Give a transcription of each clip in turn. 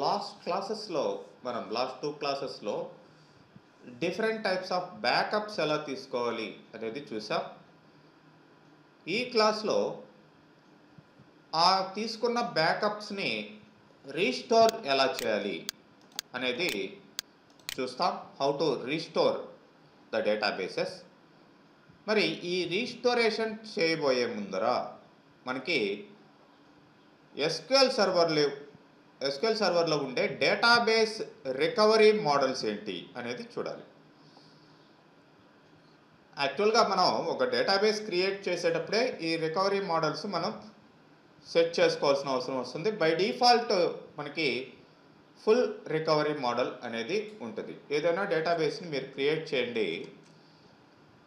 Last two క్లాసెస్లో different types of backups ఎలా తీసుకోవాలి అనేది చూసాం. ఈ క్లాస్లో ఆ తీసుకున్న బ్యాకప్స్ని రీస్టోర్ ఎలా చేయాలి అనేది చూస్తాం. How to restore the databases. మరి ఈ రీస్టోరేషన్ చేయబోయే ముందర మనకి ఎస్క్యూఎల్ సర్వర్లో ఉండే డేటాబేస్ రికవరీ మోడల్స్ ఏంటి అనేది చూడాలి. యాక్చువల్గా మనం ఒక డేటాబేస్ క్రియేట్ చేసేటప్పుడే ఈ రికవరీ మోడల్స్ మనం సెట్ చేసుకోవాల్సిన అవసరం వస్తుంది. బై డిఫాల్ట్ మనకి ఫుల్ రికవరీ మోడల్ అనేది ఉంటుంది. ఏదైనా డేటాబేస్ని మీరు క్రియేట్ చేయండి.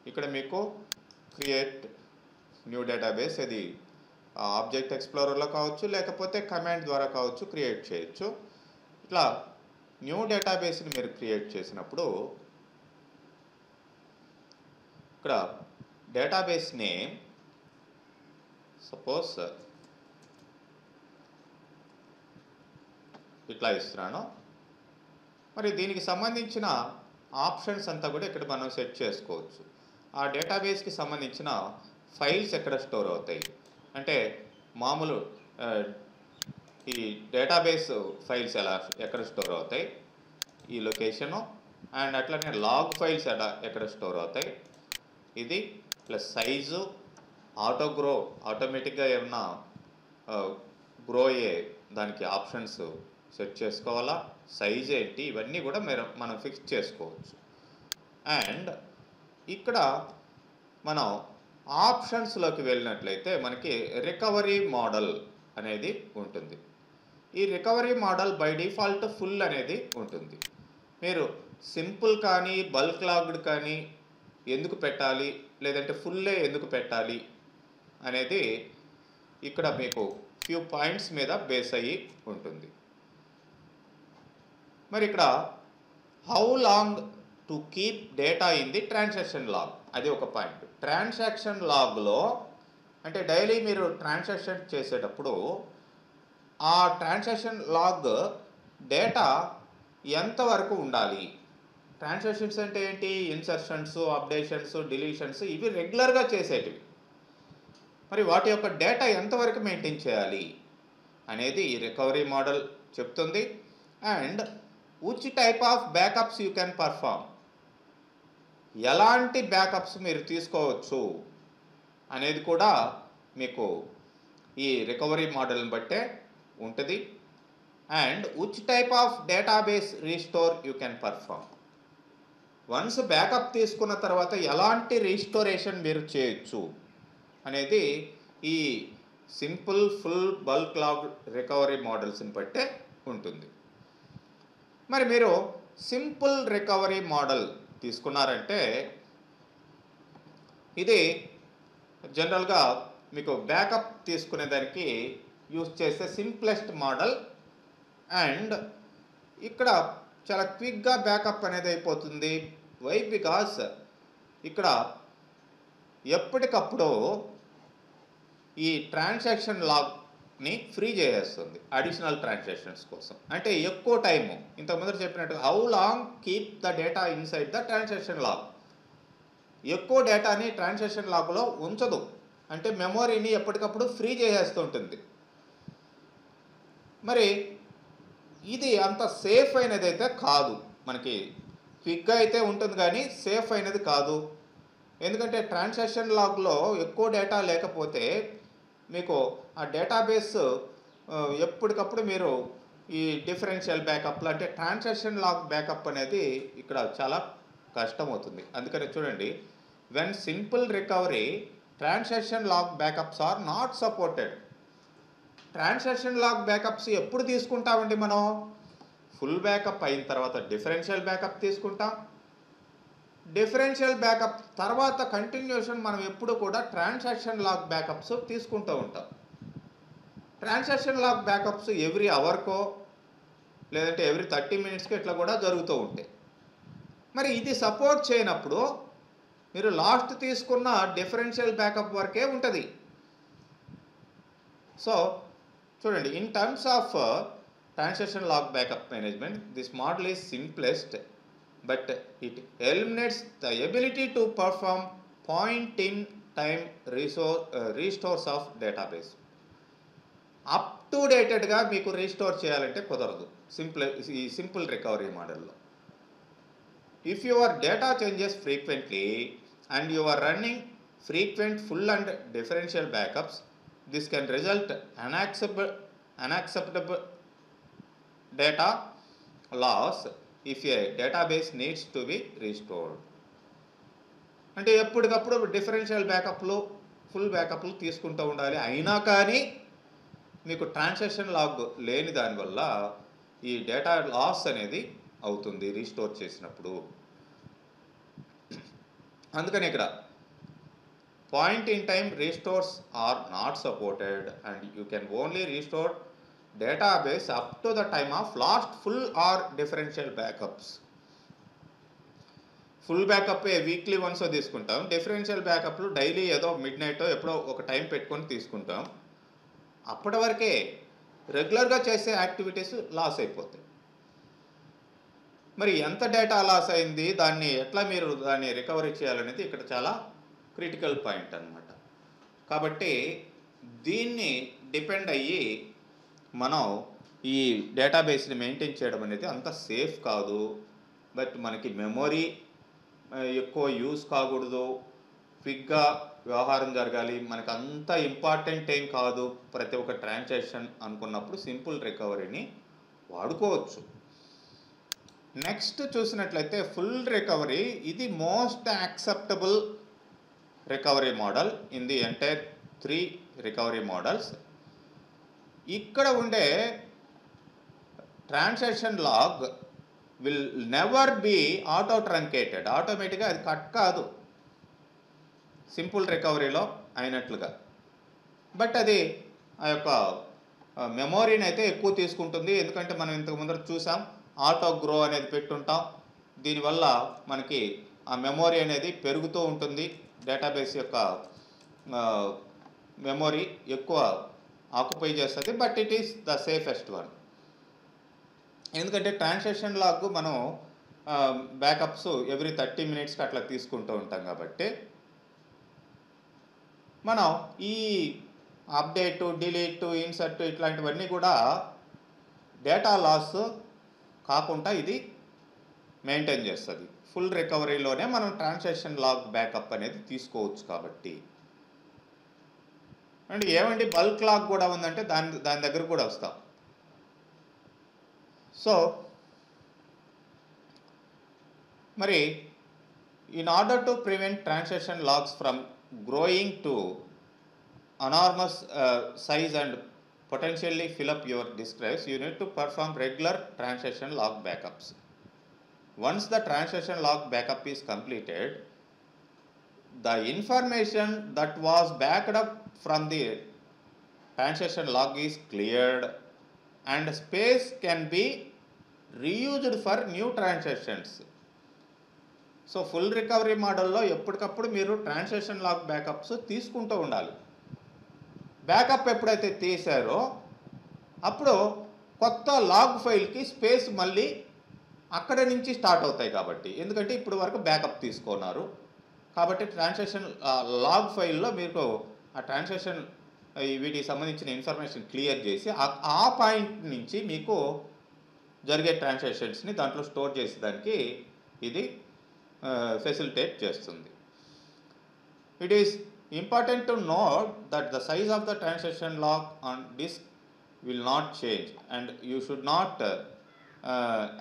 ఇక్కడ మీకు క్రియేట్ న్యూ డేటాబేస్, ఇది ఆబ్జెక్ట్ ఎక్స్ప్లోరర్లో కావచ్చు, లేకపోతే కమాండ్ ద్వారా కావచ్చు క్రియేట్ చేయొచ్చు. ఇట్లా న్యూ డేటాబేస్ని మీరు క్రియేట్ చేసినప్పుడు ఇక్కడ డేటాబేస్ నేమ్ సపోజ్ ఇట్లా ఇస్తున్నాను. మరి దీనికి సంబంధించిన ఆప్షన్స్ అంతా కూడా ఇక్కడ మనం సెట్ చేసుకోవచ్చు. ఆ డేటాబేస్కి సంబంధించిన ఫైల్స్ ఎక్కడ స్టోర్ అవుతాయి అంటే మామూలు ఈ డేటాబేస్ ఫైల్స్ ఎక్కడ స్టోర్ అవుతాయి, ఈ లొకేషను, అండ్ అట్లనే లాగ్ ఫైల్స్ ఎక్కడ స్టోర్ అవుతాయి, ఇది ప్లస్ సైజు, ఆటోమేటిక్గా ఏమన్నా గ్రో అయ్యే దానికి ఆప్షన్స్ సెట్ చేసుకోవాలా, సైజ్ ఏంటి, ఇవన్నీ కూడా మనం ఫిక్స్ చేసుకోవచ్చు. అండ్ ఇక్కడ మనం ఆప్షన్స్లోకి వెళ్ళినట్లయితే మనకి రికవరీ మోడల్ అనేది ఉంటుంది. ఈ recovery model by default full అనేది ఉంటుంది. మీరు సింపుల్ కానీ బల్క్ లాగ్డ్ కానీ ఎందుకు పెట్టాలి, లేదంటే ఫుల్లే ఎందుకు పెట్టాలి అనేది ఇక్కడ మీకు ఫ్యూ పాయింట్స్ మీద బేస్ అయ్యి ఉంటుంది. మరి ఇక్కడ how long to keep data in the transaction log, అది ఒక పాయింట్. ట్రాన్సాక్షన్ లాగ్లో అంటే డైలీ మీరు ట్రాన్సాక్షన్ చేసేటప్పుడు ఆ ట్రాన్సాక్షన్ లాగ్ డేటా ఎంతవరకు ఉండాలి. ట్రాన్సాక్షన్స్ అంటే ఏంటి, ఇన్సర్షన్స్, అప్డేషన్స్, డిలీషన్స్, ఇవి రెగ్యులర్గా చేసేటివి. మరి వాటి యొక్క డేటా ఎంతవరకు మెయింటైన్ చేయాలి అనేది ఈ రికవరీ మోడల్ చెప్తుంది. And which type of backups you can perform, ఎలాంటి బ్యాకప్స్ మీరు తీసుకోవచ్చు అనేది కూడా మీకు ఈ రికవరీ మోడల్ని బట్టే ఉంటుంది. And which type of database restore you can perform, once backup తీసుకున్న తర్వాత ఎలాంటి రీస్టోరేషన్ మీరు చేయొచ్చు అనేది ఈ simple, full, bulk log recovery మోడల్స్ని బట్టే ఉంటుంది. మరి మీరు సింపుల్ రికవరీ మోడల్ తీసుకున్నారంటే ఇది జనరల్గా మీకు బ్యాకప్ తీసుకునేదానికి యూజ్ చేసే సింప్లెస్ట్ మోడల్. అండ్ ఇక్కడ చాలా క్విక్గా బ్యాకప్ అనేది అయిపోతుంది. వై, బికాస్ ఇక్కడ ఎప్పటికప్పుడు ఈ ట్రాన్సాక్షన్ లాగ్ని ఫ్రీ చేసేస్తుంది అడిషనల్ ట్రాన్సాక్షన్స్ కోసం. అంటే ఎక్కువ టైము, ఇంతకుముందు చెప్పినట్టు how long keep the data inside the transaction log, ఎక్కువ డేటాని ట్రాన్సాక్షన్ లాగ్లో ఉంచదు. అంటే మెమొరీని ఎప్పటికప్పుడు ఫ్రీ చేసేస్తుంటుంది. మరి ఇది అంత సేఫ్ అయినది అయితే కాదు. మనకి క్విక్గా అయితే ఉంటుంది కానీ సేఫ్ అయినది కాదు. ఎందుకంటే ట్రాన్సాక్షన్ లాగ్లో ఎక్కువ డేటా లేకపోతే మీకు ఆ డేటాబేస్ ఎప్పటికప్పుడు మీరు ఈ డిఫరెన్షియల్ బ్యాకప్లు అంటే ట్రాన్సాక్షన్ లాగ్ బ్యాకప్ అనేది ఇక్కడ చాలా కష్టమవుతుంది. అందుకని చూడండి, when simple recovery transaction log backups are not supported. Transaction log backups ఎప్పుడు తీసుకుంటామండి మనం, ఫుల్ బ్యాకప్ అయిన తర్వాత డిఫరెన్షియల్ బ్యాకప్ తీసుకుంటాం. డిఫరెన్షియల్ బ్యాకప్ తర్వాత కంటిన్యూషన్ మనం ఎప్పుడు కూడా ట్రాన్సాక్షన్ లాగ్ బ్యాకప్స్ తీసుకుంటూ ఉంటాం. ట్రాన్సాక్షన్ లాగ్ బ్యాకప్స్ ఎవ్రీ అవర్కో లేదంటే ఎవ్రీ 30 minutesకి ఇట్లా కూడా జరుగుతూ ఉంటాయి. మరి ఇది సపోర్ట్ చేయనప్పుడు మీరు లాస్ట్ తీసుకున్న డిఫరెన్షియల్ బ్యాకప్ వరకే ఉంటుంది. సో చూడండి, in terms of transaction log backup management, this model is simplest, but it eliminates the ability to perform point in time restores of database. Up to డేటెడ్గా మీకు restore చేయాలంటే కుదరదు ఈ simple recovery మోడల్లో. If your data changes frequently and you are running frequent full and differential backups, this can result unacceptable data loss if a database needs to be restored. అంటే ఎప్పటికప్పుడు differential బ్యాకప్లు full బ్యాకప్లు తీసుకుంటూ ఉండాలి. అయినా కానీ మీకు transaction log లేని దానివల్ల ఈ డేటా లాస్ అనేది అవుతుంది రీస్టోర్ చేసినప్పుడు. అందుకని ఇక్కడ point in time restores are not supported and you can only restore database up to the time of last full or differential backups. Full backup weekly once తీసుకుంటాం, differential బ్యాకప్లు daily ఏదో midnight ఎప్పుడో ఒక time పెట్టుకొని తీసుకుంటాం. అప్పటి వరకే రెగ్యులర్గా చేసే యాక్టివిటీస్ లాస్ అయిపోతాయి. మరి ఎంత డేటా లాస్ అయింది, దాన్ని ఎట్లా మీరు దాన్ని రికవరీ చేయాలనేది ఇక్కడ చాలా క్రిటికల్ పాయింట్ అన్నమాట. కాబట్టి దీన్ని డిపెండ్ అయ్యి మనం ఈ డేటాబేస్ని మెయింటైన్ చేయడం అనేది అంత సేఫ్ కాదు. బట్ మనకి మెమొరీ ఎక్కువ యూజ్ కాకూడదు, క్విక్గా వ్యవహారం జరగాలి, మనకు అంత ఇంపార్టెంట్ ఏం కాదు ప్రతి ఒక్క ట్రాన్సాక్షన్ అనుకున్నప్పుడు సింపుల్ రికవరీని వాడుకోవచ్చు. నెక్స్ట్ చూసినట్లయితే ఫుల్ రికవరీ. ఇది most acceptable recovery model in the entire 3 recovery models. ఇక్కడ ఉండే transaction log will never be auto truncated. ఆటోమేటిక్గా అది కట్ కాదు సింపుల్ రికవరీలో అయినట్లుగా. బట్ అది ఆ యొక్క మెమొరీని అయితే ఎక్కువ తీసుకుంటుంది. ఎందుకంటే మనం ఇంతకు ముందర చూసాం ఆటో గ్రో అనేది పెట్టుంటాం. దీనివల్ల మనకి ఆ మెమొరీ అనేది పెరుగుతూ ఉంటుంది. డేటాబేస్ యొక్క మెమొరీ ఎక్కువ ఆక్యుపై చేస్తుంది. But it is the safest one. ఎందుకంటే ట్రాన్సాక్షన్ లాగ్ మనం బ్యాకప్స్ ఎవ్రీ 30 మినిట్స్కి అట్లా తీసుకుంటూ ఉంటాం కాబట్టి మనం ఈ అప్డేటు, డిలీటు, ఇన్సర్ట్ ఇట్లాంటివన్నీ కూడా డేటా లాస్ కాకుండా ఇది మెయింటైన్ చేస్తుంది. ఫుల్ రికవరీలోనే మనం ట్రాన్సాక్షన్ లాగ్ బ్యాకప్ అనేది తీసుకోవచ్చు కాబట్టి. అండ్ ఏమండి బల్క్ లాగ్ కూడా ఉందంటే దాని దగ్గర కూడా వస్తాం. సో మరి in order to prevent transaction logs from growing to enormous size and potentially fill up your disk drives, you need to perform regular transaction log backups. Once the transaction log backup is completed, the information that was backed up from the transaction log is cleared and space can be reused for new transactions. So full recovery మోడల్లో ఎప్పటికప్పుడు మీరు transaction log backups తీసుకుంటూ ఉండాలి. Backup ఎప్పుడైతే తీసారో అప్పుడు కొత్త log ఫైల్కి space మళ్ళీ అక్కడ నుంచి స్టార్ట్ అవుతాయి కాబట్టి. ఎందుకంటే ఇప్పుడు వరకు బ్యాకప్ తీసుకున్నారు కాబట్టి ట్రాన్సాక్షన్ లాగ్ ఫైల్లో మీకు ఆ ట్రాన్సాక్షన్ వీటికి సంబంధించిన ఇన్ఫర్మేషన్ క్లియర్ చేసి ఆ పాయింట్ నుంచి మీకు జరిగే ట్రాన్సాక్షన్స్ని దాంట్లో స్టోర్ చేసేదానికి ఇది facilitate చేస్తుంది. It is important to note that the size of the transaction log on disk will not change and you should not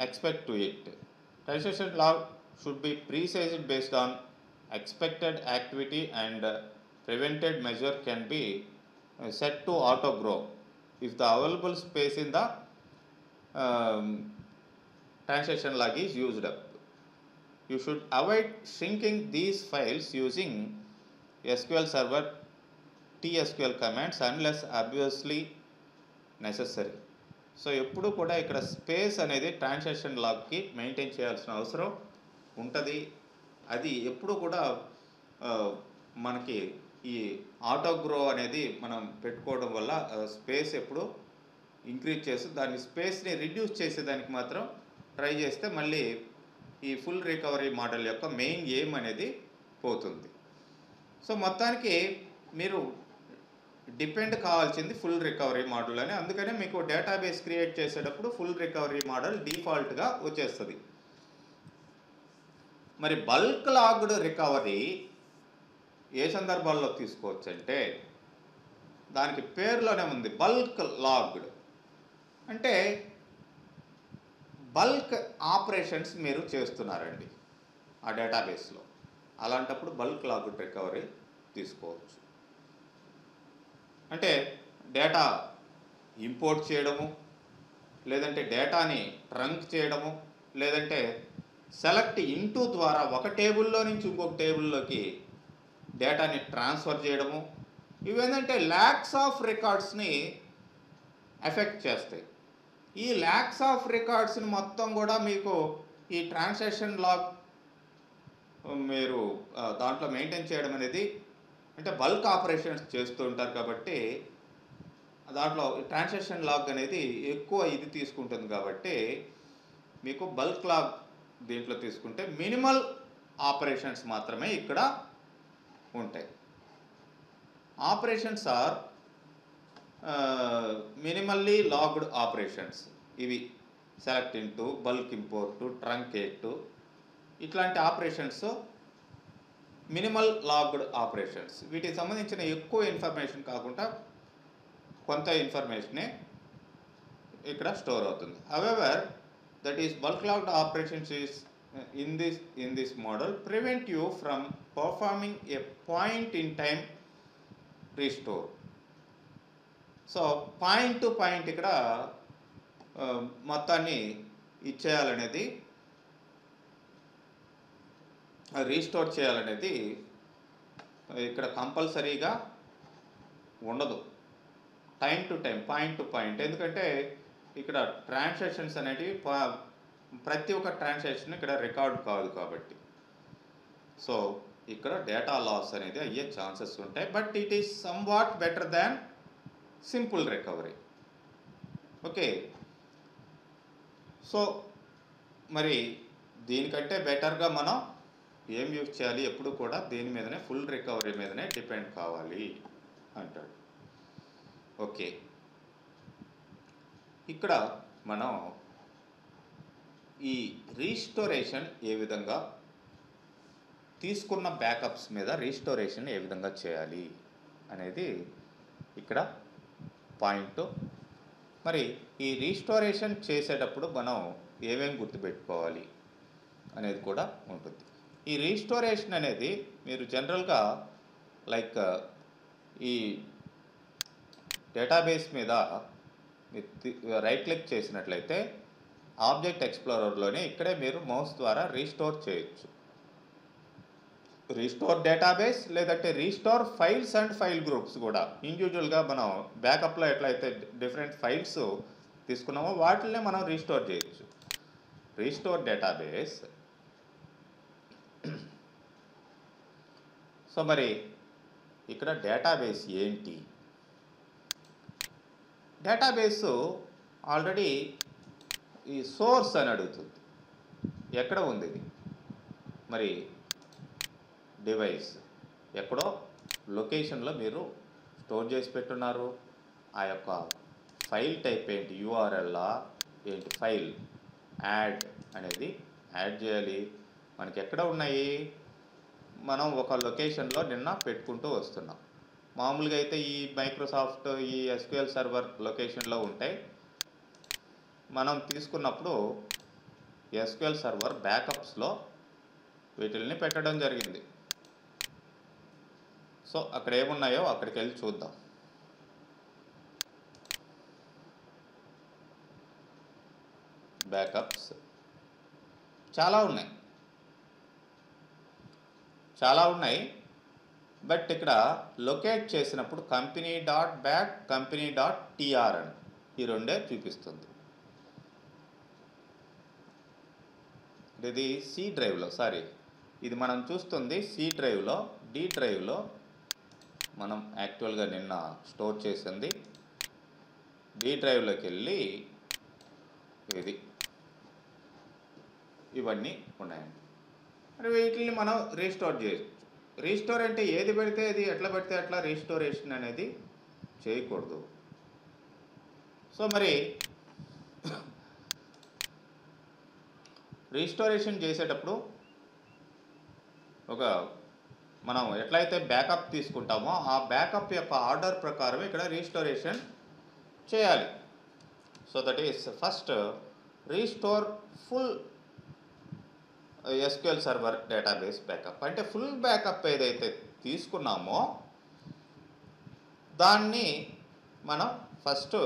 expect to it. Transaction log should be pre-sized based on expected activity and prevented measure can be set to auto grow if the available space in the transaction log is used up. You should avoid shrinking these files using SQL Server TSQL commands unless obviously necessary. So ఎప్పుడు కూడా ఇక్కడ space అనేది transaction లాగ్కి maintain చేయాల్సిన అవసరం ఉంటుంది. అది ఎప్పుడు కూడా మనకి ఈ ఆటో గ్రో అనేది మనం పెట్టుకోవడం వల్ల స్పేస్ ఎప్పుడు ఇంక్రీజ్ చేసి దాని స్పేస్ని రిడ్యూస్ చేసేదానికి మాత్రం ట్రై చేస్తే మళ్ళీ ఈ ఫుల్ రికవరీ మోడల్ యొక్క మెయిన్ ఎయిమ్ అనేది పోతుంది. సో మొత్తానికి మీరు డిపెండ్ కావాల్సింది ఫుల్ రికవరీ మోడల్ అని. అందుకనే మీకు డేటాబేస్ క్రియేట్ చేసేటప్పుడు ఫుల్ రికవరీ మోడల్ డిఫాల్ట్గా వచ్చేస్తుంది. మరి బల్క్ లాగ్డ్ రికవరీ ఏ సందర్భాల్లో తీసుకోవచ్చు అంటే దానికి పేరులోనే ఉంది, బల్క్ లాగ్డ్. అంటే బల్క్ ఆపరేషన్స్ మీరు చేస్తున్నారండి ఆ డేటాబేస్లో, అలాంటప్పుడు బల్క్ లాగ్డ్ రికవరీ తీసుకోవచ్చు. అంటే డేటా ఇంపోర్ట్ చేయడము, లేదంటే డేటాని ట్రంక్ చేయడము, లేదంటే సెలెక్ట్ ఇంటూ ద్వారా ఒక టేబుల్లో నుంచి ఇంకొక టేబుల్లోకి డేటాని ట్రాన్స్ఫర్ చేయడము, ఇవేంటంటే ల్యాక్స్ ఆఫ్ రికార్డ్స్ని ఎఫెక్ట్ చేస్తాయి. ఈ ల్యాక్స్ ఆఫ్ రికార్డ్స్ని మొత్తం కూడా మీకు ఈ ట్రాన్సాక్షన్ లాగ్ మీరు దాంట్లో మెయింటైన్ చేయడం అనేది, అంటే బల్క్ ఆపరేషన్స్ చేస్తూ ఉంటారు కాబట్టి దాంట్లో ట్రాన్సాక్షన్ లాగ్ అనేది ఎక్కువ ఇది తీసుకుంటుంది కాబట్టి మీకు బల్క్ లాగ్ దీంట్లో తీసుకుంటే మినిమల్ ఆపరేషన్స్ మాత్రమే ఇక్కడ ఉంటాయి. Operations are minimally logged operations. ఇవి select into, bulk import, truncate, ఇట్లాంటి ఆపరేషన్స్ మినిమల్ లాగ్డ్ ఆపరేషన్స్. వీటికి సంబంధించిన ఎక్కువ ఇన్ఫర్మేషన్ కాకుండా కొంత ఇన్ఫర్మేషనే ఇక్కడ స్టోర్ అవుతుంది. However that is bulk logged operations is in this model prevent you from performing a point in time restore. So point to point ఇక్కడ మొత్తాన్ని ఇచ్చేయాలనేది, రీస్టోర్ చేయాలనేది ఇక్కడ కంపల్సరీగా ఉండదు. Time to time, point to point. ఎందుకంటే ఇక్కడ transactions అనేటివి ప్రతి ఒక్క ట్రాన్సాక్షన్ ఇక్కడ రికార్డ్ కాదు కాబట్టి. సో ఇక్కడ డేటా లాస్ అనేది అయ్యే ఛాన్సెస్ ఉంటాయి. But it is somewhat better than simple recovery. Okay, so మరి దీనికంటే బెటర్గా మనం ఏం యూజ్ చేయాలి? ఎప్పుడు కూడా దీని మీదనే, ఫుల్ రికవరీ మీదనే డిపెండ్ కావాలి అంటాడు. ఓకే, ఇక్కడ మనం ఈ రీస్టోరేషన్ ఏ విధంగా, తీసుకున్న బ్యాకప్స్ మీద రీస్టోరేషన్ ఏ విధంగా చేయాలి అనేది ఇక్కడ పాయింట్. మరి ఈ రీస్టోరేషన్ చేసేటప్పుడు మనం ఏమేమి గుర్తుపెట్టుకోవాలి అనేది కూడా ఉంటుంది. ఈ రీస్టోరేషన్ అనేది మీరు జనరల్గా లైక్ ఈ డేటాబేస్ మీద రైట్ క్లిక్ చేసినట్లయితే ఆబ్జెక్ట్ ఎక్స్ప్లోరర్లోనే ఇక్కడే మీరు మౌస్ ద్వారా రీస్టోర్ చేయొచ్చు. రీస్టోర్ డేటాబేస్, లేదంటే restore files and file groups కూడా. ఇండివిజువల్గా మనం బ్యాకప్లో ఎట్లయితే డిఫరెంట్ ఫైల్స్ తీసుకున్నామో వాటినే మనం రీస్టోర్ చేయొచ్చు. Restore database. సో మరి ఇక్కడ డేటాబేస్ ఏంటి? డేటాబేసు ఆల్రెడీ ఈ సోర్స్ అని అడుగుతుంది. ఎక్కడ ఉంది ఇది? మరి డివైస్ ఎక్కడో లొకేషన్లో మీరు స్టోర్ చేసి పెట్టున్నారు. ఆ యొక్క ఫైల్ టైప్ ఏంటి? యూఆర్ఎల్లా ఏంటి? ఫైల్ యాడ్ అనేది యాడ్ చేయాలి. మనకి ఎక్కడ ఉన్నాయి? మనం ఒక లొకేషన్లో నిన్న పెట్టుకుంటూ వస్తున్నాం. మామూలుగా అయితే ఈ మైక్రోసాఫ్ట్, ఈ ఎస్క్యూఎల్ సర్వర్ లొకేషన్లో ఉంటాయి. మనం తీసుకున్నప్పుడు ఎస్క్యూఎల్ సర్వర్ బ్యాకప్స్లో వీటిల్ని పెట్టడం జరిగింది. సో అక్కడ ఏమున్నాయో అక్కడికి వెళ్ళి చూద్దాం. బ్యాకప్స్ చాలా ఉన్నాయి. బట్ ఇక్కడ లొకేట్ చేసినప్పుడు company dot back, company dot TR అని ఈ రెండే చూపిస్తుంది. ఇది సి డ్రైవ్లో, ఇది మనం చూస్తుంది సి డ్రైవ్లో. డి డ్రైవ్లో మనం యాక్చువల్గా నిన్న స్టోర్ చేసింది డి డ్రైవ్లోకి వెళ్ళి ఇది ఇవన్నీ ఉన్నాయండి. మరి వీటిని మనం రీస్టోర్ చేయొచ్చు. రీస్టోర్ అంటే ఏది పెడితే అది ఎట్లా పెడితే అట్లా రీస్టోరేషన్ అనేది చేయకూడదు. సో మరి రీస్టోరేషన్ చేసేటప్పుడు మనం ఎట్లయితే బ్యాకప్ తీసుకుంటామో ఆ బ్యాకప్ యొక్క ఆర్డర్ ప్రకారం ఇక్కడ రీస్టోరేషన్ చేయాలి. So that is first restore full SQL server database backup. అంటే ఫుల్ బ్యాకప్ ఏదైతే తీసుకున్నామో దాన్ని మనం ఫస్ట్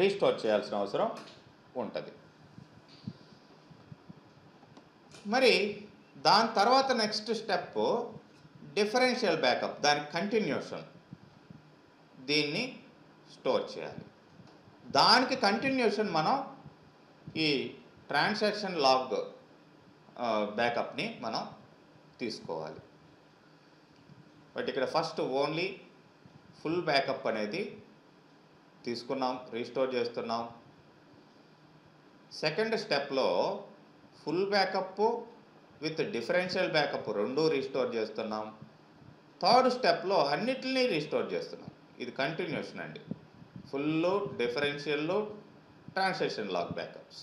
రీస్టోర్ చేయాల్సిన అవసరం ఉంటుంది. మరి దాని తర్వాత నెక్స్ట్ స్టెప్ డిఫరెన్షియల్ బ్యాకప్, దాని కంటిన్యూషన్, దీన్ని స్టోర్ చేయాలి. దానికి కంటిన్యూషన్ మనం ఈ ట్రాన్సాక్షన్ లాగ్ బ్యాకప్ని మనం తీసుకోవాలి. బట్ ఇక్కడ ఫస్ట్ ఓన్లీ ఫుల్ బ్యాకప్ అనేది తీసుకున్నాం, రీస్టోర్ చేస్తున్నాం. సెకండ్ స్టెప్లో full backup with differential backup రెండు రీస్టోర్ చేస్తున్నాం. థర్డ్ స్టెప్లో అన్నిటినీ రీస్టోర్ చేస్తున్నాం. ఇది కంటిన్యూషన్ అండి. Full, differential, transaction log backups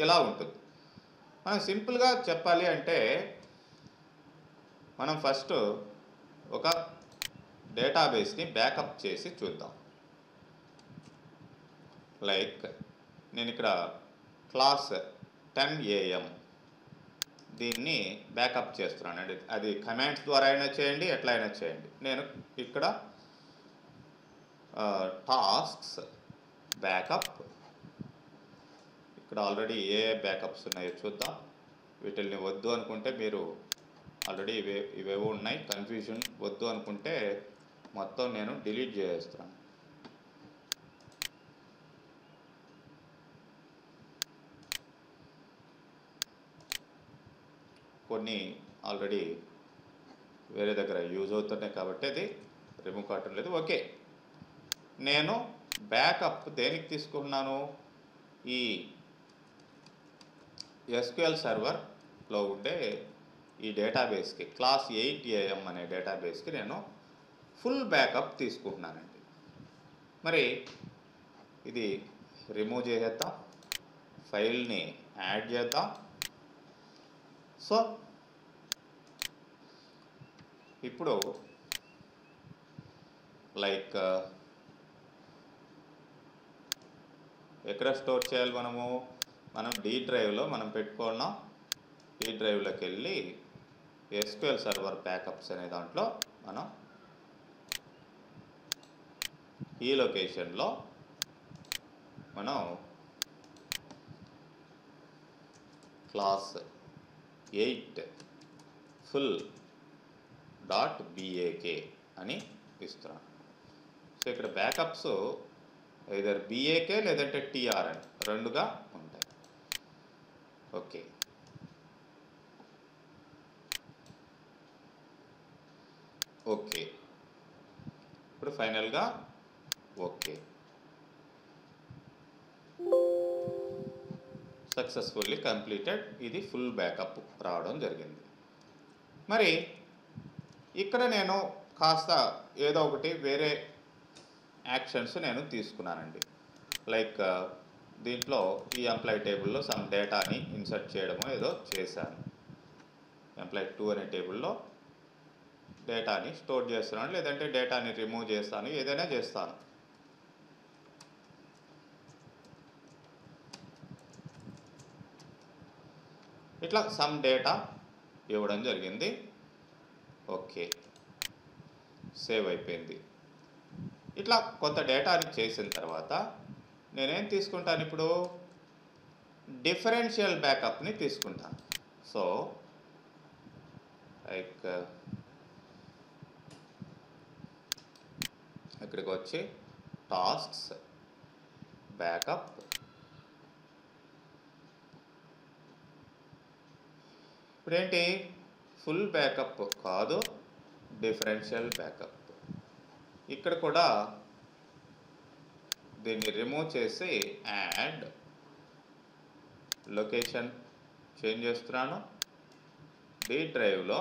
ఇలా ఉంటుంది. మనం సింపుల్గా చెప్పాలి అంటే మనం ఫస్ట్ ఒక డేటాబేస్ని బ్యాకప్ చేసి చూద్దాం. లైక్ నేను ఇక్కడ క్లాస్ 10 AM దీన్ని బ్యాకప్ చేస్తున్నాను అండి. అది కమాండ్స్ ద్వారా అయినా చేయండి, ఎట్లా అయినా చేయండి. నేను ఇక్కడ టాస్క్స్ బ్యాకప్, ఇక్కడ ఆల్రెడీ ఏ బ్యాకప్స్ ఉన్నాయో చూద్దాం. వీటిల్ని వద్దు అనుకుంటే మీరు ఆల్రెడీ ఇవేవో ఉన్నాయి, కన్ఫ్యూజన్ వద్దు అనుకుంటే మొత్తం నేను డిలీట్ చేసేస్తున్నాను. కొన్ని ఆల్రెడీ వేరే దగ్గర యూజ్ అవుతున్నాయి కాబట్టి అది రిమూవ్ కావటం లేదు. ఓకే, నేను బ్యాకప్ దేనికి తీసుకున్నాను? ఈ ఎస్క్యూఎల్ సర్వర్లో ఉండే ఈ డేటాబేస్కి, క్లాస్ 8 AM అనే డేటాబేస్కి నేను ఫుల్ బ్యాకప్ తీసుకుంటున్నానండి. మరి ఇది రిమూవ్ చేసేద్దాం, ఫైల్ని యాడ్ చేద్దాం. సో ఇప్పుడు లైక్ ఎక్కడ స్టోర్ చేయాలి? మనం డి డ్రైవ్లో మనం పెట్టుకున్నాం. డి డ్రైవ్లోకి వెళ్ళి ఎస్క్యూఎల్ సర్వర్ బ్యాకప్స్ అనే దాంట్లో మనం ఈ లొకేషన్లో మనం క్లాస్ 8 full .bak అని ఇస్తున్నాను. సో ఇక్కడ బ్యాకప్స్ ఐదర్ BAK లేదంటే TR అని రెండుగా ఉంటాయి. ఓకే, ఓకే, ఇప్పుడు ఫైనల్గా ఓకే, సక్సెస్ఫుల్లీ కంప్లీటెడ్. ఇది ఫుల్ బ్యాకప్ రావడం జరిగింది. మరి ఇక్కడ నేను కాస్త ఏదో ఒకటి వేరే యాక్షన్స్ నేను తీసుకున్నానండి. లైక్ దీంట్లో ఈ ఎంప్లాయీ టేబుల్లో సమ్ డేటాని ఇన్సర్ట్ చేయడమో ఏదో చేశాను. ఎంప్లాయీ 2 అనే టేబుల్లో డేటాని స్టోర్ చేస్తున్నాను, లేదంటే డేటాని రిమూవ్ చేస్తాను, ఏదైనా చేస్తాను. ఇట్లా సమ్ డేటా ఇవ్వడం జరిగింది. ఓకే, సేవ్ అయిపోయింది. ఇట్లా కొంత డేటాని చేసిన తర్వాత నేనేం తీసుకుంటాను? ఇప్పుడు డిఫరెన్షియల్ బ్యాకప్ని తీసుకుంటాను. సో లైక్ ఇక్కడికి వచ్చి టాస్క్స్ బ్యాకప్, ఇప్పుడేంటి ఫుల్ బ్యాకప్ కాదు, డిఫరెన్షియల్ బ్యాకప్. ఇక్కడ కూడా దీన్ని రిమూవ్ చేసి యాడ్ లొకేషన్ చేంజ్ చేస్తున్నాను డి డ్రైవ్లో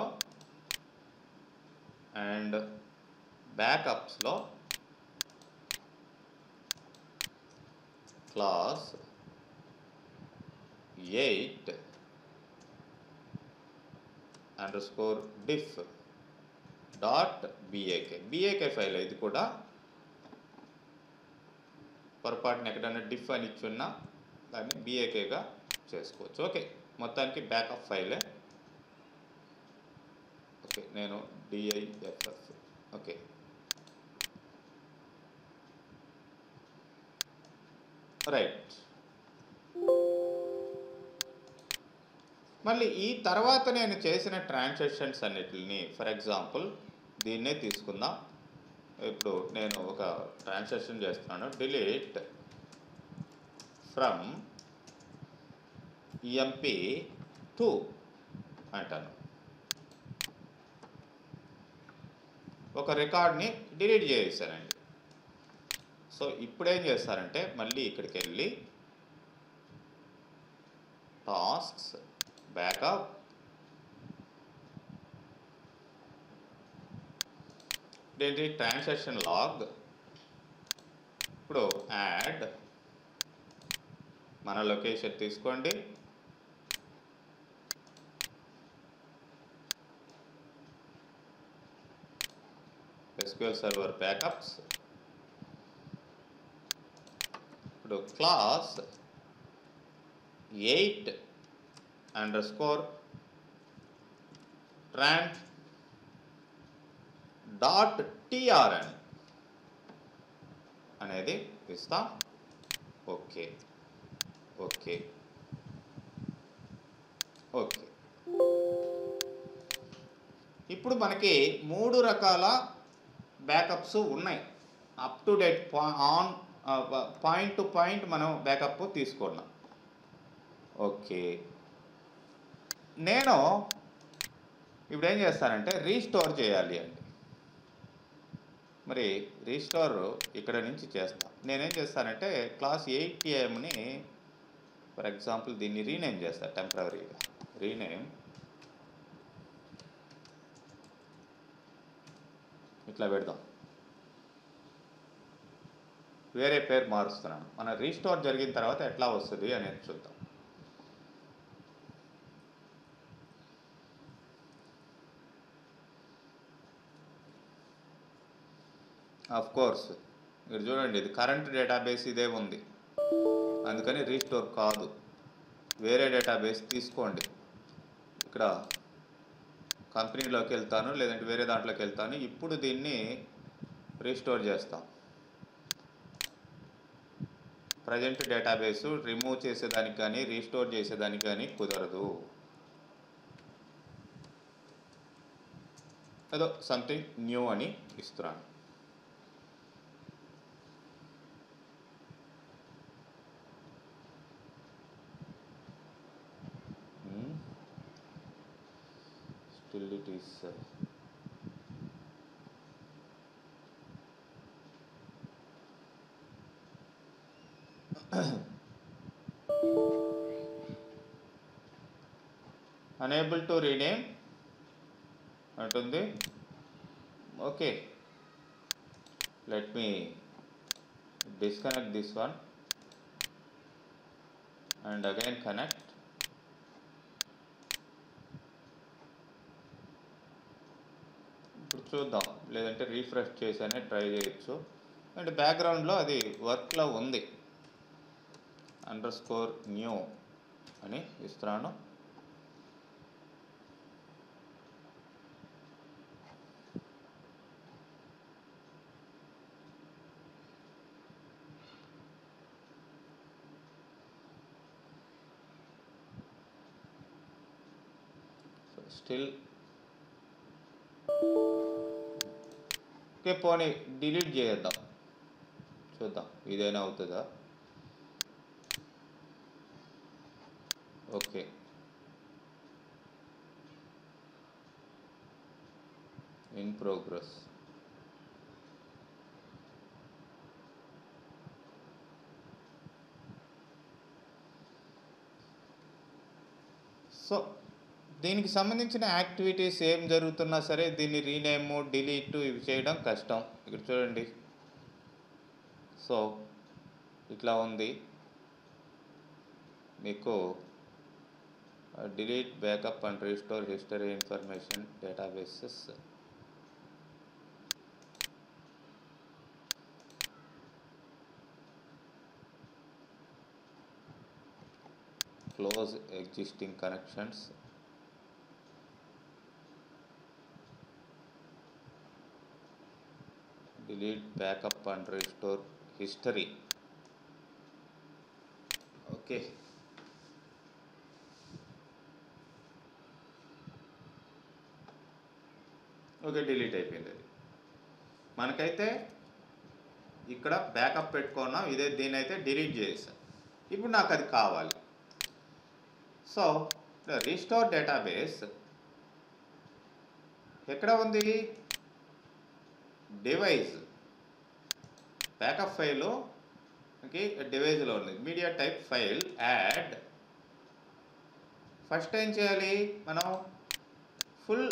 అండ్ బ్యాకప్స్లో class 8 underscore diff dot BAK file. ఇది కూడా పొరపాటున ఎక్కడైనా డిఫ్ అని ఇచ్చున్నా దాన్ని బిఏకేగా చేసుకోవచ్చు. ఓకే, మొత్తానికి బ్యాకప్ ఫైలే. ఓకే, నేను డిఐఎఫ్ఎఫ్. Okay, right. మళ్ళీ ఈ తర్వాత నేను చేసిన ట్రాన్సాక్షన్స్ అన్నిటిని, ఫర్ ఎగ్జాంపుల్ దీన్నే తీసుకుందాం. ఇప్పుడు నేను ఒక ట్రాన్సాక్షన్ చేస్తున్నాను. డిలీట్ ఫ్రమ్ ఎంపీ టు అంటాను. ఒక రికార్డ్ని డిలీట్ చేసేసానండి. సో ఇప్పుడు ఏం చేస్తారంటే మళ్ళీ ఇక్కడికి వెళ్ళి టాస్క్స్ బ్యాకప్ ఏంటి ట్రాన్సాక్షన్ లాగ్. ఇప్పుడు యాడ్ మన లొకేషన్ తీసుకోండి, ఎస్క్యూఎల్ సర్వర్ బ్యాకప్స్. ఇప్పుడు క్లాస్ 8 అండర్స్కోర్ ట్రాన్స్ డాట్ టిఆర్ఎన్ అనేది ఇస్తాం. Okay okay okay. ఇప్పుడు మనకి 3 రకాల బ్యాకప్స్ ఉన్నాయి. Up to date on point to point మనం బ్యాకప్ తీసుకున్నాం. ఓకే, నేను ఇప్పుడు ఏం చేస్తానంటే రీస్టోర్ చేయాలి అండి. మరి రీస్టోర్ ఇక్కడ నుంచి చేస్తాను. నేనేం చేస్తానంటే క్లాస్ 8ని ఫర్ ఎగ్జాంపుల్ దీన్ని రీనేమ్ చేస్తాను. టెంపరరీగా రీనేమ్ ఇట్లా పెడదాం. వేరే పేరు మారుస్తున్నాను. మన రీస్టోర్ జరిగిన తర్వాత ఎట్లా వస్తుంది అనేది చూద్దాం. ఆఫ్ కోర్స్ మీరు చూడండి, ఇది కరెంట్ డేటాబేస్ ఇదే ఉంది, అందుకని రీస్టోర్ కాదు. వేరే డేటాబేస్ తీసుకోండి. ఇక్కడ కంపెనీలోకి వెళ్తాను, లేదంటే వేరే దాంట్లోకి వెళ్తాను. ఇప్పుడు దీన్ని రీస్టోర్ చేస్తాం. ప్రజెంట్ డేటాబేసు రిమూవ్ చేసేదానికి కానీ రీస్టోర్ చేసేదానికి కానీ కుదరదు. ఏదో సంథింగ్ న్యూ అని ఇస్తున్నాను. Still it is unable to rename అంటుంది. Okay, let me disconnect this one and again connect. ఇప్పుడు చూద్దాం, లేదంటే రీఫ్రెష్ చేసానే ట్రై చేయొచ్చు. అండ్ బ్యాక్గ్రౌండ్లో అది వర్క్లో ఉంది. అండర్స్కోర్ న్యూ అని ఇస్తున్నాను. స్టిల్ ఓకే, పోనీ డిలీట్ చేద్దాం, చూద్దాం ఇదైనా అవుతుందా. Okay, in progress. సో దీనికి సంబంధించిన యాక్టివిటీస్ ఏం జరుగుతున్నా సరే దీన్ని రీనేమ్ డిలీట్ ఇవి చేయడం కష్టం. ఇక్కడ చూడండి. సో ఇట్లా ఉంది మీకు delete backup and restore history information databases. Close existing connections. delete backup and restore history. Okay, delete అయిపోయింది. అది మనకైతే ఇక్కడ బ్యాకప్ పెట్టుకున్నాం, దీన్ని అయితే డిలీట్ చేసాం. ఇప్పుడు నాకు అది కావాలి. సో రీస్టోర్ డేటాబేస్ ఎక్కడ ఉంది? డివైస్ బ్యాకప్ ఫైల్ డివైస్లో ఉంది. Media type file add. First ఏం చేయాలి? మనం ఫుల్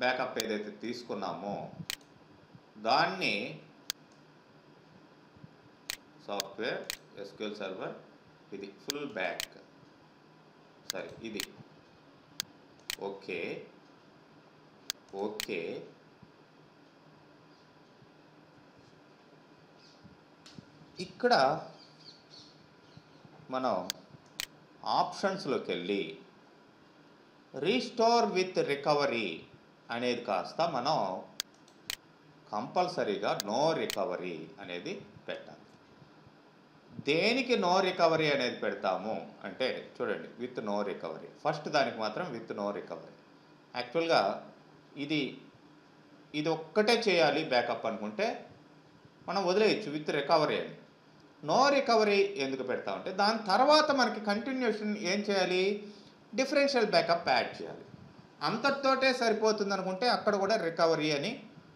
బ్యాకప్ ఏదైతే తీసుకున్నామో దాన్ని సాఫ్ట్వేర్ ఎస్క్యూఎల్ సర్వర్ ఇది ఫుల్ బ్యాక్, సరే ఇది ఓకే. ఇక్కడ మనం ఆప్షన్స్లోకి వెళ్ళి రీస్టోర్ విత్ రికవరీ అనేది కాస్త మనం కంపల్సరీగా నో రికవరీ అనేది పెట్టాలి. దేనికి నో రికవరీ అనేది పెడతాము అంటే చూడండి, విత్ నో రికవరీ. ఫస్ట్ దానికి మాత్రం విత్ నో రికవరీ. యాక్చువల్గా ఇది ఒక్కటే చేయాలి బ్యాకప్ అనుకుంటే మనం వదిలేయచ్చు విత్ రికవరీ అని. నో రికవరీ ఎందుకు పెడతామంటే దాని తర్వాత మనకి కంటిన్యూషన్ ఏం చేయాలి? డిఫరెన్షియల్ బ్యాకప్ యాడ్ చేయాలి. అంతటితోటే సరిపోతుంది అనుకుంటే అక్కడ కూడా రికవరీ అని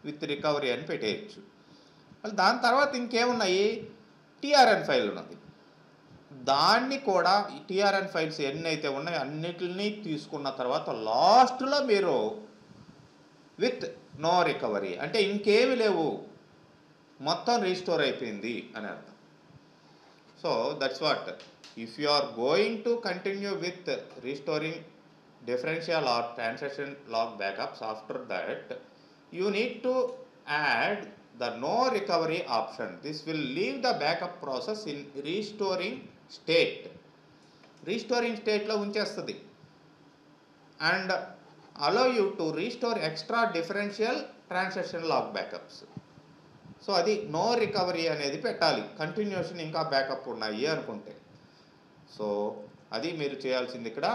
విత్ రికవరీ అని పెట్టేయచ్చు. దాని తర్వాత ఇంకేమున్నాయి? టీఆర్ఎన్ ఫైల్ ఉన్నది. దాన్ని కూడా టీఆర్ఎన్ ఫైల్స్ ఎన్నైతే ఉన్నాయో అన్నిటిని తీసుకున్న తర్వాత లాస్ట్లో మీరు విత్ నో రికవరీ అంటే ఇంకేమి లేవు, మొత్తం రీస్టోర్ అయిపోయింది అని అర్థం. So that's what, if you are going to continue with restoring differential or transaction log backups, after that you need to add the no recovery option. This will leave the backup process in restoring state. Restoring state lo unchestadi and allow you to restore extra differential transaction log backups. So adi no recovery anedi pettali, continuation inka backup unnayi anukunte. So adi meeru cheyalsindi ikkada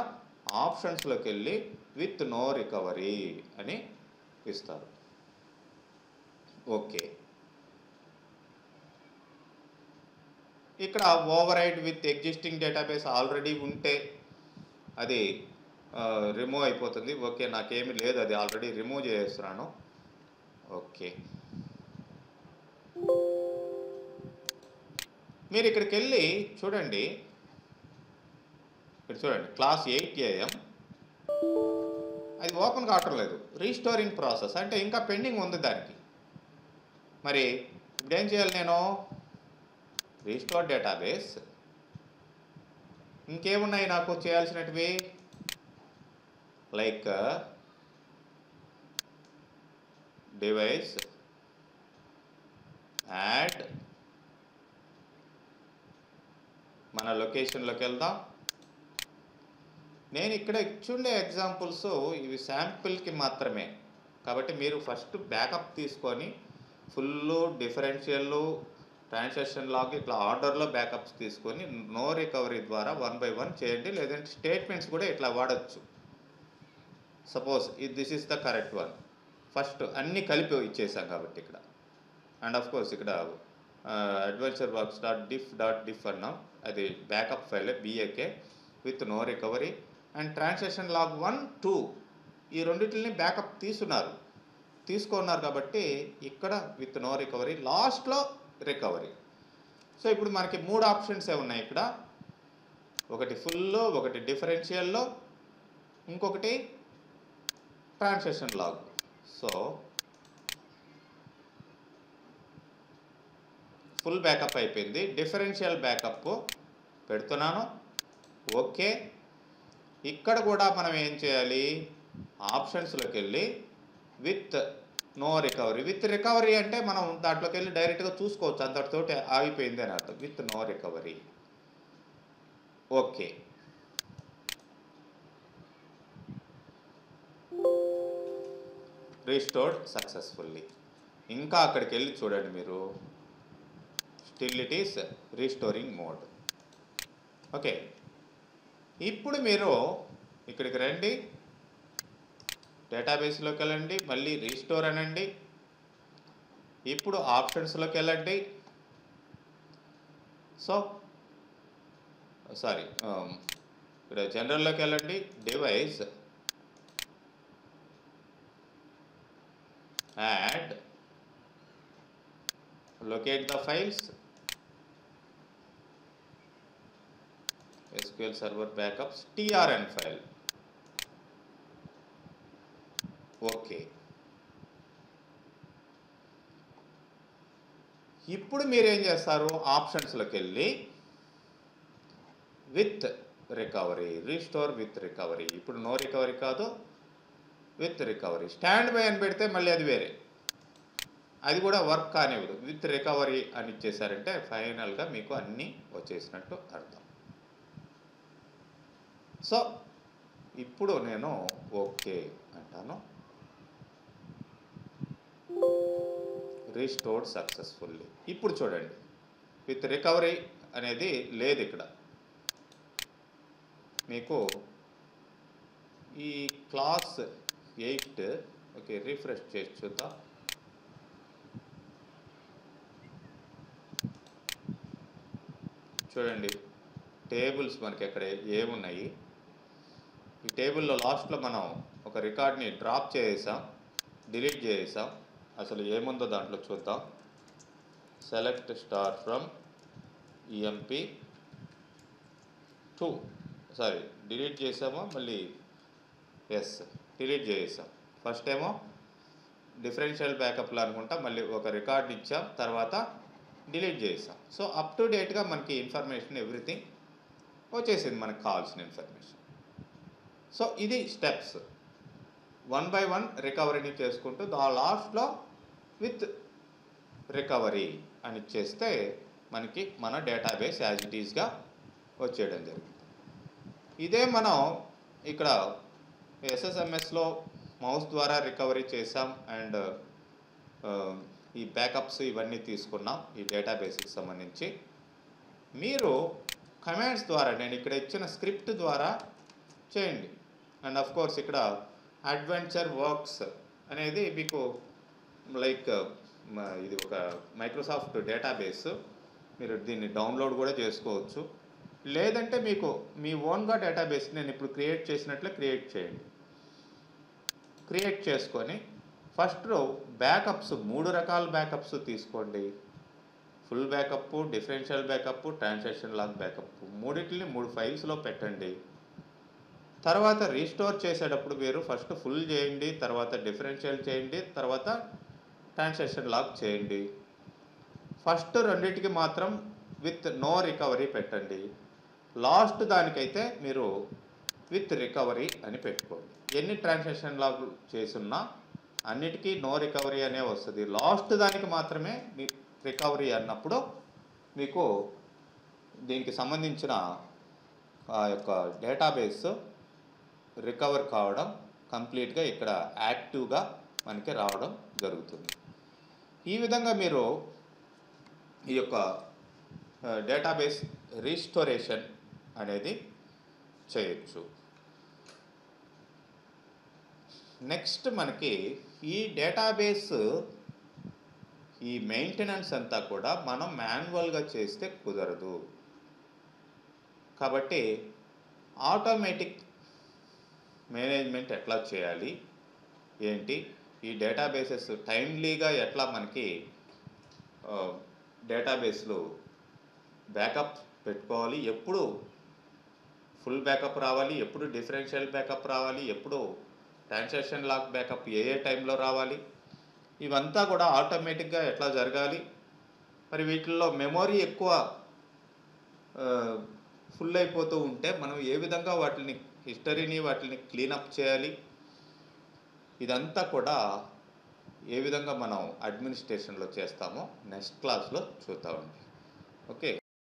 ఆప్షన్స్లోకి వెళ్ళి with no recovery అని ఇస్తారు. Okay, ఇక్కడ override with existing database already ఉంటే అది remove అయిపోతుంది. Okay, నాకేమీ లేదు, అది ఆల్రెడీ రిమూవ్ చేస్తున్నాను. ఓకే, మీరు ఇక్కడికి వెళ్ళి చూడండి, ఇక్కడ చూడండి క్లాస్ 8 AM అది ఓపెన్ కావటం లేదు. రీస్టోరింగ్ ప్రాసెస్ అంటే ఇంకా పెండింగ్ ఉంది దానికి. మరి ఇప్పుడు ఏం చేయాలి? నేను రీస్టోర్ డేటాబేస్ ఇంకేమున్నాయి నాకు చేయాల్సినటివి? లైక్ డివైస్ యాడ్, మన లొకేషన్లోకి వెళ్దాం. నేను ఇక్కడ ఇచ్చుండే ఎగ్జాంపుల్స్ ఇవి శాంపిల్కి మాత్రమే కాబట్టి మీరు ఫస్ట్ బ్యాకప్ తీసుకొని ఫుల్ డిఫరెన్షియల్ ట్రాన్సాక్షన్ లాగ్ ఇట్లా ఆర్డర్లో బ్యాకప్స్ తీసుకొని నో రికవరీ ద్వారా 1 by 1 చేయండి. లేదంటే స్టేట్మెంట్స్ కూడా ఇట్లా వాడచ్చు. Suppose this is the correct one. First అన్నీ కలిపి ఇచ్చేసాం కాబట్టి ఇక్కడ. అండ్ ఆఫ్ కోర్స్ ఇక్కడ అడ్వెంచర్ వర్క్స్ .diff అన్నాం, అది backup file BAK with no recovery. And transaction log 1, 2 ఈ రెండింటిని బ్యాకప్ తీసుకున్నారు కాబట్టి ఇక్కడ విత్ నో రికవరీ, లాస్ట్లో రికవరీ. సో ఇప్పుడు మనకి 3 ఆప్షన్స్ ఉన్నాయి ఇక్కడ. ఒకటి ఫుల్లో, ఒకటి డిఫరెన్షియల్లో, ఇంకొకటి transaction log. So full backup అయిపోయింది. డిఫరెన్షియల్ బ్యాకప్ పెడుతున్నాను. ఓకే. ఇక్కడ కూడా మనం ఏం చేయాలి, ఆప్షన్స్లోకి వెళ్ళి with no recovery. With recovery అంటే మనం దాంట్లోకి వెళ్ళి డైరెక్ట్గా చూసుకోవచ్చు, అంతటితోటి ఆగిపోయింది అని అర్థం. With no recovery. Okay. Restored successfully. ఇంకా అక్కడికి వెళ్ళి చూడండి మీరు, still it is restoring mode. Okay. ఇప్పుడు మీరు ఇక్కడికి రండి, డేటాబేస్లోకి వెళ్ళండి, మళ్ళీ రీస్టోర్ అనండి. ఇప్పుడు ఆప్షన్స్లోకి వెళ్ళండి. సో సారీ, ఇక్కడ జనరల్లోకి వెళ్ళండి, device, add, locate the files, SQL Server Backups, TRN file. Okay. ఇప్పుడు మీరేం చేస్తారు, ఆప్షన్స్లోకి వెళ్ళి with recovery, restore with recovery. ఇప్పుడు నో రికవరీ కాదు, విత్ రికవరీ. స్టాండ్ బై అని పెడితే మళ్ళీ అది వేరే, అది కూడా వర్క్ కానివ్వదు. విత్ రికవరీ అని ఇచ్చేసారంటే ఫైనల్గా మీకు అన్నీ వచ్చేసినట్టు అర్థం. సో ఇప్పుడు నేను ఓకే అంటాను. Restored successfully. ఇప్పుడు చూడండి, విత్ రికవరీ అనేది లేదు ఇక్కడ. మీకు ఈ క్లాస్ 8, ఓకే, రిఫ్రెష్ చేసి చూద్దాం. చూడండి, టేబుల్స్ మనకి ఎక్కడ ఏమున్నాయి. ఈ టేబుల్లో లాస్ట్లో మనం ఒక రికార్డ్ని డ్రాప్ చేసాం, డిలీట్ చేసాం. అసలు ఏముందో దాంట్లో చూద్దాం. Select star from EMP2. Sorry, delete చేసామో మళ్ళీ, ఎస్, డిలీట్ చేసాం. ఫస్ట్ ఏమో డిఫరెన్షియల్ బ్యాకప్లో అనుకుంటా, మళ్ళీ ఒక రికార్డ్ ఇచ్చాం, తర్వాత డిలీట్ చేసాం. సో అప్ టు డేట్గా మనకి ఇన్ఫర్మేషన్ ఎవ్రీథింగ్ వచ్చేసింది, మనకు కావాల్సిన ఇన్ఫర్మేషన్. సో ఇది స్టెప్స్, 1 by 1 రికవరీని చేసుకుంటూ లాస్ట్లో విత్ రికవరీ అని చేస్తే మనకి మన డేటాబేస్ యాజ్ ఇట్ ఈస్గా వచ్చేయడం జరిగింది. ఇదే మనం ఇక్కడ SSMSలో మౌస్ ద్వారా రికవరీ చేసాం అండ్ ఈ బ్యాకప్స్ ఇవన్నీ తీసుకున్నాం ఈ డేటాబేస్కి సంబంధించి. మీరు కమాండ్స్ ద్వారా, నేను ఇక్కడ ఇచ్చిన స్క్రిప్ట్ ద్వారా చేయండి. అండ్ ఆఫ్ కోర్స్ ఇక్కడ అడ్వెంచర్ వర్క్స్ అనేది మీకు లైక్ ఇది ఒక మైక్రోసాఫ్ట్ డేటాబేస్, మీరు దీన్ని డౌన్లోడ్ కూడా చేసుకోవచ్చు. లేదంటే మీకు మీ ఓన్గా డేటాబేస్ నేను ఇప్పుడు క్రియేట్ చేసినట్లే క్రియేట్ చేయండి. క్రియేట్ చేసుకొని ఫస్ట్ బ్యాకప్స్ 3 రకాల బ్యాకప్స్ తీసుకోండి. Full backup, differential backup, transaction log backup, మూడింటిని 3 ఫైల్స్లో పెట్టండి. తర్వాత రీస్టోర్ చేసేటప్పుడు మీరు ఫస్ట్ ఫుల్ చేయండి, తర్వాత డిఫరెన్షియల్ చేయండి, తర్వాత ట్రాన్సాక్షన్ లాగ్ చేయండి. ఫస్ట్ రెండింటికి మాత్రం విత్ నో రికవరీ పెట్టండి. లాస్ట్ దానికైతే మీరు విత్ రికవరీ అని పెట్టుకోండి. ఎన్ని ట్రాన్సాక్షన్ లాగ్ చేసున్నా అన్నిటికీ నో రికవరీ అనే వస్తుంది. లాస్ట్ దానికి మాత్రమే మీ రికవరీ అన్నప్పుడు మీకు దీనికి సంబంధించిన ఆ యొక్క డేటాబేస్ రికవర్ కావడం కంప్లీట్గా ఇక్కడ యాక్టివ్గా మనకి రావడం జరుగుతుంది. ఈ విధంగా మీరు ఈ యొక్క డేటాబేస్ రీస్టోరేషన్ అనేది చేయొచ్చు. నెక్స్ట్ మనకి ఈ డేటాబేస్ ఈ మెయింటెనెన్స్ అంతా కూడా మనం మాన్యువల్గా చేస్తే కుదరదు. కాబట్టి ఆటోమేటిక్ మేనేజ్మెంట్ ఎట్లా చేయాలి ఏంటి, ఈ డేటాబేసెస్ టైమ్లీగా ఎట్లా మనకి డేటాబేస్లు బ్యాకప్ పెట్టుకోవాలి, ఎప్పుడు ఫుల్ బ్యాకప్ రావాలి, ఎప్పుడు డిఫరెన్షియల్ బ్యాకప్ రావాలి, ఎప్పుడు ట్రాన్సాక్షన్ లాక్ బ్యాకప్ ఏ ఏ టైంలో రావాలి, ఇవంతా కూడా ఆటోమేటిక్గా ఎట్లా జరగాలి, మరి వీటిల్లో మెమొరీ ఎక్కువ ఫుల్ అయిపోతూ ఉంటే మనం ఏ విధంగా వాటిని హిస్టరీని వాటిని క్లీనప్ చేయాలి, ఇదంతా కూడా ఏ విధంగా మనం అడ్మినిస్ట్రేషన్లో చేస్తామో నెక్స్ట్ క్లాస్లో చూద్దామండి. ఓకే.